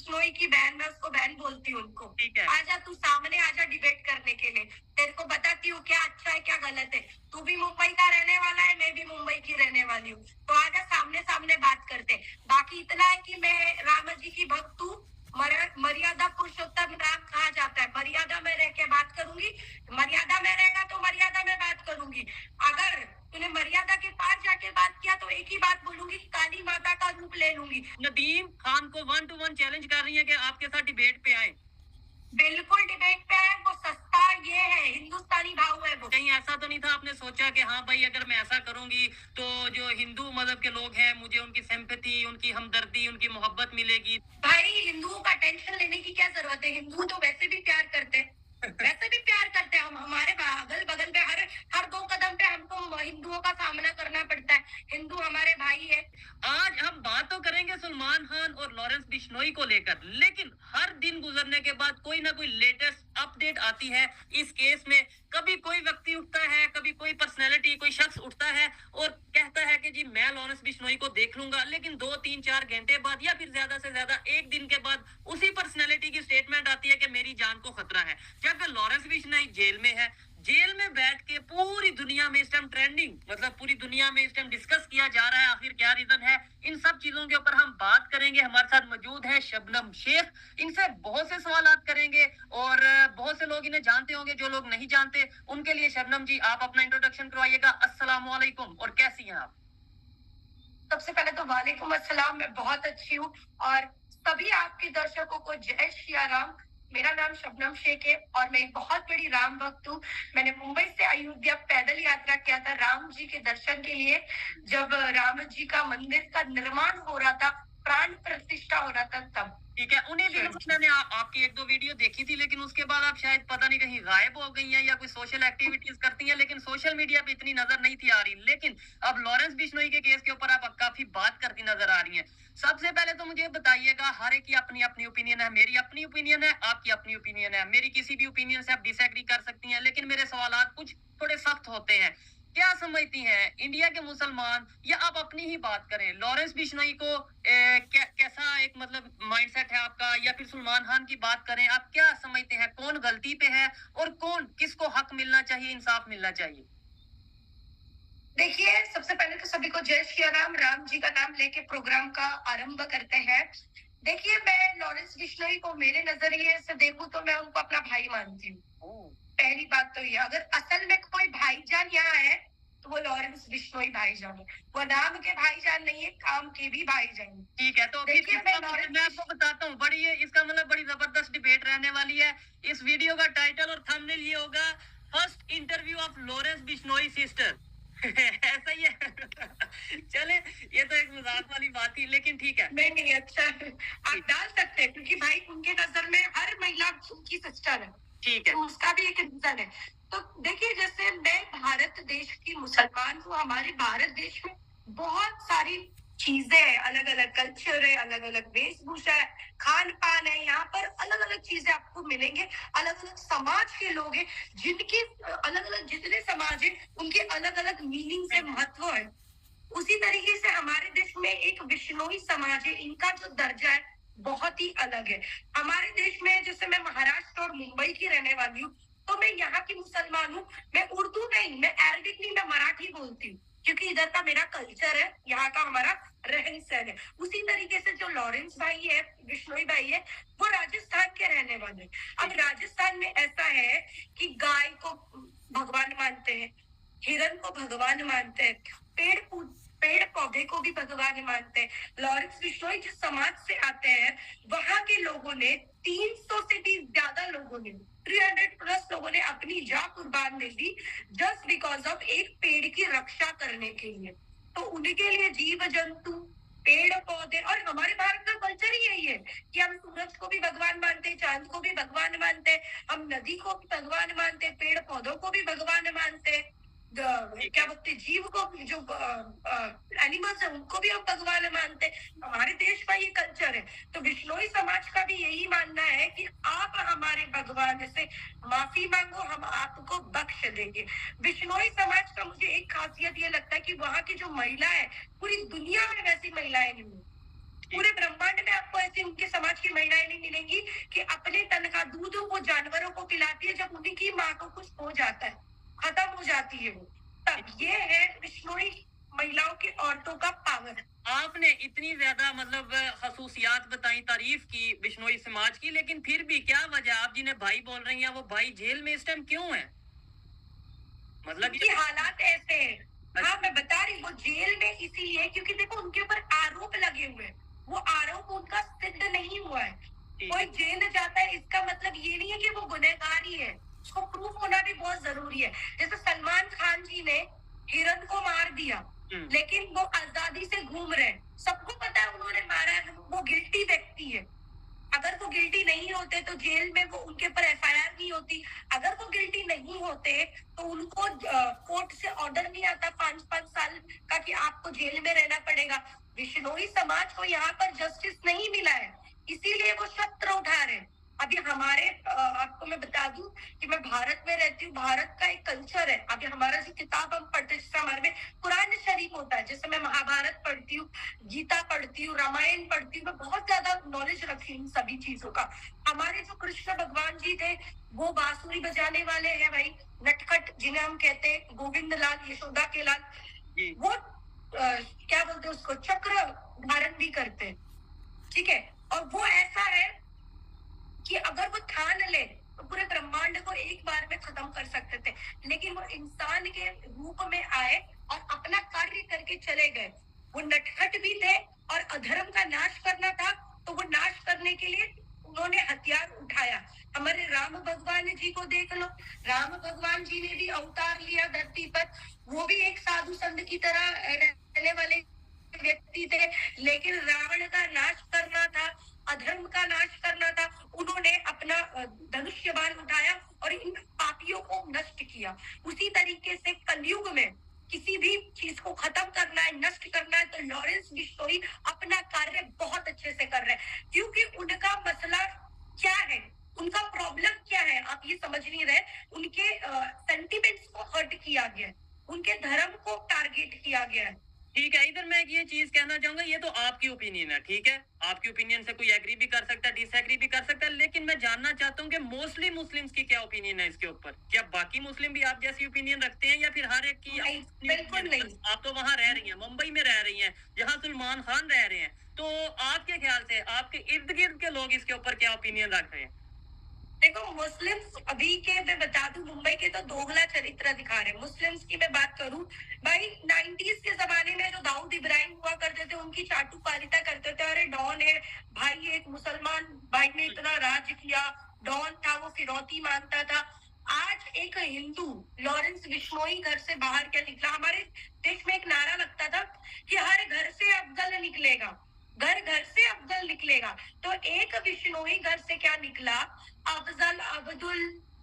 बिश्नोई की बहन, मैं उसको बहन बोलती हूँ उनको। ठीक है। आजा तू सामने, आजा डिबेट करने के लिए, तेरे को बताती हूँ क्या अच्छा है क्या गलत है। तू भी मुंबई का रहने वाला है, मैं भी मुंबई की रहने वाली हूँ, तो आजा सामने सामने बात करते। बाकी इतना है कि मैं राम जी की भक्त हूँ। मर्यादा पुरुषोत्तम राम कहा जाता है, मर्यादा में रह के बात करूंगी, मर्यादा में रहेगा तो मर्यादा में बात करूंगी। अगर तूने मर्यादा के पार जाके बात किया तो एक ही बात बोलूंगी, काली माता का रूप ले लूंगी। नदीम खान को 1 to 1 चैलेंज कर रही है कि आपके साथ डिबेट पे आए। बिल्कुल डिबेट पे है, वो सस्ता ये है, हिंदुस्तानी भाव है वो। कहीं ऐसा तो नहीं था आपने सोचा कि हाँ भाई अगर मैं ऐसा करूंगी तो जो हिंदू मजहब के लोग हैं मुझे उनकी सिंपैथी, उनकी हमदर्दी, उनकी मोहब्बत मिलेगी? भाई हिंदुओं का टेंशन लेने की क्या जरूरत है, हिंदू तो वैसे भी प्यार करते हैं, वैसे भी प्यार करते हैं। हम हमारे अगल बगल पे हर हर 2 कदम पे हमको हिंदुओं का सामना करना पड़ता है, हिंदू हमारे भाई है। आज हम बात तो करेंगे सलमान खान और लॉरेंस बिश्नोई को लेकर, लेकिन हर दिन गुजरने के बाद कोई ना कोई लेटेस्ट अपडेट आती है इस केस में। कभी कोई व्यक्ति उठता है, कभी कोई पर्सनैलिटी, कोई शख्स उठता है और कहता है कि जी मैं लॉरेंस बिश्नोई को देख लूंगा, लेकिन 2-3-4 घंटे बाद या फिर ज्यादा से ज्यादा एक दिन के बाद उसी पर्सनैलिटी की स्टेटमेंट आती है कि मेरी जान को खतरा है। जबकि लॉरेंस बिश्नोई जेल में है, जेल में बैठ के पूरी दुनिया में इस टाइम ट्रेंडिंग, मतलब पूरी दुनिया में इस टाइम डिस्कस किया जा रहा है आखिर क्या रीजन है। इन सब चीजों के ऊपर हम बात करेंगे। हमारे साथ मौजूद है शबनम शेख, इनसे बहुत से सवाल करेंगे और बहुत से लोग इन्हें जानते होंगे, जो लोग नहीं जानते उनके लिए शबनम जी आप अपना इंट्रोडक्शन करवाइएगा। अस्सलाम वालेकुम, और कैसी हैं आप? सबसे पहले तो वालेकुम अस्सलाम, मैं बहुत अच्छी हूँ और सभी आपके दर्शकों को जय श्री राम। मेरा नाम शबनम शेख है और मैं एक बहुत बड़ी राम भक्त हूँ। मैंने मुंबई से अयोध्या पैदल यात्रा किया था राम जी के दर्शन के लिए, जब राम जी का मंदिर का निर्माण हो रहा था, प्राण प्रतिष्ठा हो रहा था तब। ठीक है, उन्हीं दिनों में मैंने आपकी 1-2 वीडियो देखी थी, लेकिन उसके बाद आप शायद पता नहीं कहीं गायब हो गई हैं या कोई सोशल एक्टिविटीज करती हैं, लेकिन सोशल मीडिया पे इतनी नजर नहीं थी आ रही। लेकिन अब लॉरेंस बिश्नोई के केस के ऊपर आप काफी बात करती नजर आ रही हैं। सबसे पहले तो मुझे बताइएगा, हर एक की अपनी अपनी ओपिनियन है, मेरी अपनी ओपिनियन है, आपकी अपनी ओपिनियन है। मेरी किसी भी ओपिनियन से आप डिसएग्री कर सकती हैं, लेकिन मेरे सवालात कुछ थोड़े सख्त होते हैं। क्या समझती हैं इंडिया के मुसलमान, या आप अपनी ही बात करें, लॉरेंस बिश्नोई को कैसा एक मतलब माइंडसेट है आपका, या फिर सलमान खान की बात करें, आप क्या समझते हैं कौन गलती पे है और कौन, किसको हक मिलना चाहिए, इंसाफ मिलना चाहिए? देखिए, सबसे पहले तो सभी को जय श्री राम। राम जी का नाम लेके प्रोग्राम का आरंभ करते हैं। देखिए, मैं लॉरेंस बिश्नोई को मेरे नजरिए से देखूं तो मैं उनको अपना भाई मानती हूँ। पहली बात तो ये, अगर असल में कोई भाईजान यहाँ है तो वो लॉरेंस बिश्नोई भाईजान है। वो नाम के भाईजान नहीं है, काम के भी भाईजान है। ठीक है, तो देखिए, मैं आपको बताता हूँ, बड़ी इसका मतलब बड़ी जबरदस्त डिबेट रहने वाली है। इस वीडियो का टाइटल और थंबनेल ये होगा, first interview of Lawrence Bishnoi sister. ऐसा ही है। चले, ये तो एक मजाक वाली बात थी, लेकिन ठीक है। नहीं नहीं, अच्छा है, आप डाल सकते हैं, क्योंकि भाई उनके नजर में हर महिला उनकी सिस्टर है। ठीक है, तो उसका भी एक रीजन है। तो देखिए, जैसे मैं भारत देश की मुसलमान हूँ, हमारे भारत देश में बहुत सारी चीजें हैं, अलग अलग कल्चर है, अलग अलग वेशभूषा है, खान पान है, यहाँ पर अलग अलग चीजें आपको मिलेंगे। अलग अलग समाज के लोग हैं, जिनकी अलग अलग, जितने समाज है उनके अलग अलग मीनिंग से महत्व है। उसी तरीके से हमारे देश में एक बिश्नोई समाज है, इनका जो दर्जा है बहुत ही अलग है। हमारे देश में, जैसे मैं महाराष्ट्र और मुंबई की रहने वाली हूँ, तो मैं यहाँ की मुसलमान हूँ। मैं उर्दू नहीं, मैं अरबिक नहीं, मैं मराठी बोलती हूँ, क्योंकि इधर का मेरा कल्चर है, यहाँ का हमारा रहन सहन है। उसी तरीके से जो लॉरेंस भाई है, बिश्नोई भाई है, वो राजस्थान के रहने वाले। अब राजस्थान में ऐसा है कि गाय को भगवान मानते हैं, हिरन को भगवान मानते हैं, पेड़ पौधे को भी भगवान मानते हैं। लॉरेंस बिश्नोई जिस समाज से आते हैं, वहां के लोगों ने 300 से भी ज्यादा लोगों ने, 300+ लोगों ने अपनी जान कुर्बान दे दी, जस्ट बिकॉज ऑफ एक पेड़ की रक्षा करने के लिए। तो उनके लिए जीव जंतु, पेड़ पौधे, और हमारे भारत का कल्चर ही यही है कि हम सूरज को भी भगवान मानते हैं, चांद को भी भगवान मानते हैं, हम नदी को भी भगवान मानते हैं, पेड़ पौधों को भी भगवान मानते हैं, क्या बोलते, जीव को, जो एनिमल्स है उनको भी हम भगवान मानते हैं। हमारे देश का ये कल्चर है। तो बिश्नोई समाज का भी यही मानना है कि आप हमारे भगवान से माफी मांगो, हम आपको बख्श देंगे। बिश्नोई समाज का मुझे एक खासियत ये लगता है कि वहाँ की जो महिला है, पूरी दुनिया में वैसी महिलाएं नहीं है। पूरे ब्रह्मांड में आपको ऐसी उनके समाज की महिलाएं नहीं मिलेंगी कि अपने तन का दूध वो जानवरों को पिलाती है जब उनकी माँ को कुछ हो जाता है, खत्म हो जाती है वो। तब ये है बिश्नोई महिलाओं की, औरतों का पावर। आपने इतनी ज्यादा मतलब खसूसियात बताई, तारीफ की बिश्नोई समाज की, लेकिन फिर भी क्या वजह, आप जिन्हें भाई बोल रही हैं वो भाई जेल में इस टाइम क्यों है? मतलब उनकी हालात ऐसे हैं। हाँ, मैं बता रही हूँ, वो जेल में इसीलिए क्योंकि देखो उनके ऊपर आरोप लगे हुए हैं, वो आरोप उनका सिद्ध नहीं हुआ है। कोई जेल जाता है इसका मतलब ये नहीं है कि वो गुनहगार ही है, उसको प्रूफ होना भी बहुत जरूरी है। जैसे सलमान खान जी ने हिरन को मार दिया, लेकिन वो आजादी से घूम रहे हैं, सबको पता है उन्होंने मारा है, वो गिल्टी व्यक्ति है। अगर वो गिल्टी नहीं होते तो जेल में वो उनके ऊपर एफआईआर नहीं होती। अगर वो गिल्टी नहीं होते तो उनको कोर्ट से ऑर्डर नहीं आता 5-5 साल का कि आपको जेल में रहना पड़ेगा। बिश्नोई समाज को यहाँ पर जस्टिस नहीं मिला है, इसीलिए वो शस्त्र उठा रहे हैं। अभी हमारे आपको मैं बता दूं कि मैं भारत में रहती हूँ, भारत का एक कल्चर है। अभी हमारा जो किताब हम पढ़ते हैं, जैसे हमारे में कुरान शरीफ होता है, जैसे मैं महाभारत पढ़ती हूँ, गीता पढ़ती हूँ, रामायण पढ़ती हूँ, मैं बहुत ज्यादा नॉलेज रखी हूँ सभी चीजों का। हमारे जो कृष्ण भगवान जी थे वो बांसुरी बजाने वाले हैं भाई, नटखट जिन्हें हम कहते हैं, गोविंद लाल, यशोदा के लाल, वो क्या बोलते हैं उसको, चक्र धारण भी करते हैं, ठीक है। और वो ऐसा है कि अगर वो ठान ले तो पूरे ब्रह्मांड को एक बार में खत्म कर सकते थे, लेकिन वो इंसान के रूप में आए और अपना कार्य करके चले गए। वो नटखट भी थे और अधर्म का नाश करना था, तो वो नाश करने के लिए उन्होंने हथियार उठाया। हमारे राम भगवान जी को देख लो, राम भगवान जी ने भी अवतार लिया धरती पर, वो भी एक साधु संत की तरह रहने वाले व्यक्ति थे, लेकिन रावण का नाश करना था, अधर्म का नाश करना था, उन्होंने अपना धनुष्य बाण उठाया और इन पापियों को नष्ट किया। उसी तरीके से कलयुग में किसी भी चीज को खत्म करना है, नष्ट करना है, तो लॉरेंस बिश्नोई अपना कार्य बहुत अच्छे से कर रहे हैं, क्योंकि उनका मसला क्या है, उनका प्रॉब्लम क्या है, आप ये समझ नहीं रहे। उनके सेंटिमेंट्स को हर्ट किया गया, उनके धर्म को टारगेट किया गया है। ठीक है, इधर मैं ये चीज कहना चाहूंगा, ये तो आपकी ओपिनियन है, ठीक है, आपकी ओपिनियन से कोई एग्री भी कर सकता है, डिसएग्री भी कर सकता है, लेकिन मैं जानना चाहता हूँ कि मोस्टली मुस्लिम्स की क्या ओपिनियन है इसके ऊपर। क्या बाकी मुस्लिम भी आप जैसी ओपिनियन रखते हैं या फिर हर एक की? बिल्कुल नहीं। आप तो वहां रह रही हैं, मुंबई में रह रही हैं, जहाँ सलमान खान रह रहे हैं, तो आपके ख्याल से आपके इर्द गिर्द के लोग इसके ऊपर क्या ओपिनियन रख रहे हैं? देखो, मुस्लिम्स अभी के मैं बता दूं, मुंबई के तो दोगला चरित्र दिखा रहे हैं। मुस्लिम्स की मैं बात करूं भाई, 90s के जमाने में जो दाऊद इब्राहिम हुआ करते थे, उनकी चाटुकारिता करते थे, अरे डॉन है भाई, एक मुसलमान भाई ने इतना राज किया, डॉन था, वो फिरौती मांगता था। आज एक हिंदू लॉरेंस बिश्नोई घर से बाहर क्या निकला, हमारे देश में एक नारा लगता था कि हर घर से अफजल निकलेगा, घर घर से अफजल निकलेगा। तो एक बिश्नोई घर से क्या निकला, अफजल, अब्दुल,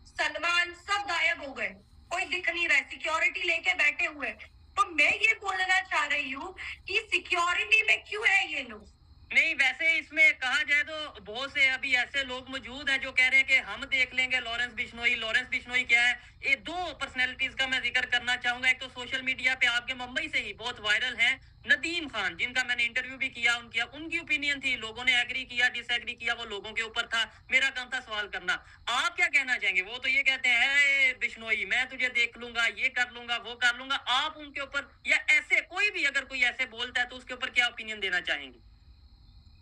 सलमान सब गायब हो गए, कोई दिख नहीं रहा, सिक्योरिटी लेके बैठे हुए। तो मैं ये बोलना चाह रही हूँ कि सिक्योरिटी में क्यों है ये लोग। नहीं, वैसे इसमें कहा जाए तो बहुत से अभी ऐसे लोग मौजूद हैं जो कह रहे हैं कि हम देख लेंगे लॉरेंस बिश्नोई। लॉरेंस बिश्नोई क्या है, ये दो पर्सनैलिटीज का मैं जिक्र करना चाहूंगा। एक तो सोशल मीडिया पे आपके मुंबई से ही बहुत वायरल है नदीम खान, जिनका मैंने इंटरव्यू भी किया, उनकी ओपिनियन थी, लोगों ने एग्री किया, डिसएग्री किया, वो लोगों के ऊपर था, मेरा काम था सवाल करना। आप क्या कहना चाहेंगे? वो तो ये कहते हैं बिश्नोई मैं तुझे देख लूंगा, ये कर लूंगा, वो कर लूंगा। आप उनके ऊपर या ऐसे कोई भी अगर कोई ऐसे बोलता है तो उसके ऊपर क्या ओपिनियन देना चाहेंगे?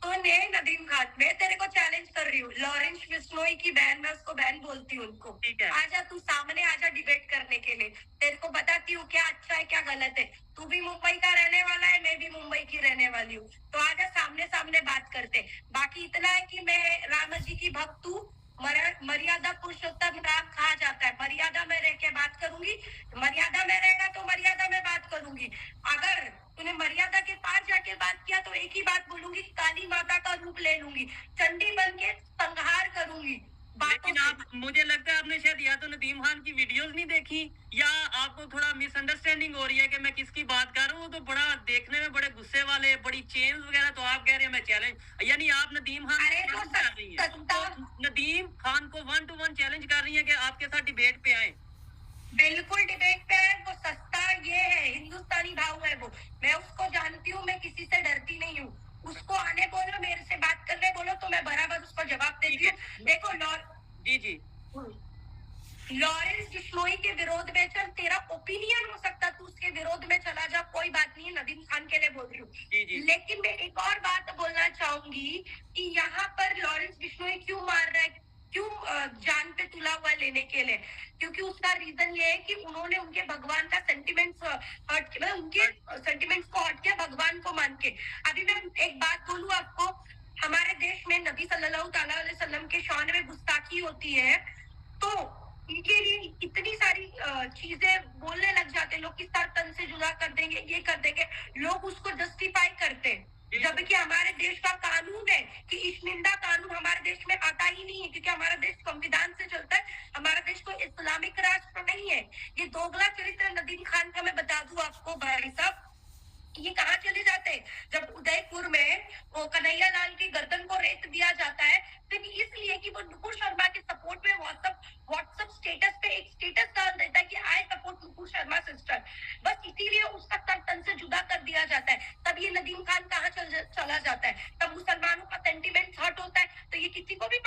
तो नदीम खान, मैं तेरे को चैलेंज कर रही हूँ, लॉरेंस बिश्नोई की बहन, मैं उसको बहन बोलती हूँ उनको, ठीक है, आजा तू सामने, आजा डिबेट करने के लिए, तेरे को बताती हूँ क्या अच्छा है क्या गलत है। तू भी मुंबई का रहने वाला है, मैं भी मुंबई की रहने वाली हूँ, तो आजा सामने सामने बात करते। बाकी इतना है कि मैं राम जी की भक्त हूँ, मर्यादा पुरुषोत्तम राम कहा जाता है, मर्यादा में रह के बात करूंगी, मर्यादा में रहेगा तो मर्यादा में बात करूंगी। अगर तूने मर्यादा के पार जाके बात किया तो एक ही बात बोलूंगी, काली माता का रूप ले लूंगी, चंडी बन के संहार करूंगी। लेकिन आप, मुझे लगता है आपने शायद या तो नदीम खान की वीडियोस नहीं देखी या आपको थोड़ा मिसअंडरस्टैंडिंग हो रही है कि मैं किसकी बात कर रहा हूँ। तो बड़ा देखने में बड़े गुस्से वाले, बड़ी चेंज वगैरह, तो आप कह रहे हैं मैं चैलेंज, यानी आप नदीम खान को कर रही है, तो नदीम खान को 1 to 1 चैलेंज कर रही है कि आपके साथ डिबेट पे आए। बिल्कुल डिबेट पे है, वो सस्ता ये है, हिंदुस्तानी भाव है वो, मैं उसको जानती हूँ, मैं किसी से डरती नहीं हूँ। उसको आने बोलो, मेरे से बात करने बोलो। देखो जी जी लॉरेंस बिश्नोई के विरोध में चल, तेरा ओपिनियन हो सकता, तू उसके विरोध में चला जा, कोई बात नहीं है, नदीम खान के लिए बोल रही जी, जी। हूँ। लेकिन मैं एक और बात बोलना चाहूंगी कि यहाँ पर लॉरेंस बिश्नोई क्यों मार रहा है, क्यों जान पे तुला हुआ लेने के लिए, क्योंकि उसका रीजन ये है कि उन्होंने उनके भगवान का सेंटिमेंट्स हर्ट, मतलब उनके सेंटिमेंट्स को हट के भगवान को मान के। अभी मैं एक बात बोलूं आपको, हमारे देश में नबी सल्लल्लाहु अलैहि वसल्लम के शान में गुस्ताखी होती है, तो इनके लिए इतनी सारी चीजें बोलने लग जाते हैं लोग, किस तरह तन से जुदा कर देंगे, ये कर देंगे, लोग उसको जस्टिफाई करते हैं। जबकि हमारे देश का कानून है कि इश्निंदा कानून हमारे देश में आता ही नहीं है, क्योंकि हमारा देश संविधान से चलता है, हमारा देश कोई इस्लामिक राष्ट्र नहीं है। ये दोगला चरित्र नदीम खान का मैं बता दूं आपको भाई साहब, ये कहाँ चले जाते हैं, जब उदयपुर में वो कन्हैया लाल की गर्दन को रेत दिया जाता है, सिर्फ इसलिए कि वो नुपुर शर्मा के सपोर्ट में व्हाट्सएप स्टेटस पे एक स्टेटस डाल देता है कि I support Nupur Sharma sister, बस इसीलिए उसका तन से जुदा कर दिया जाता है। तब ये नदीम खान कहाँ चला जाता है, तब मुसलमानों का सेंटिमेंट हर्ट होता है, तो ये किसी को भी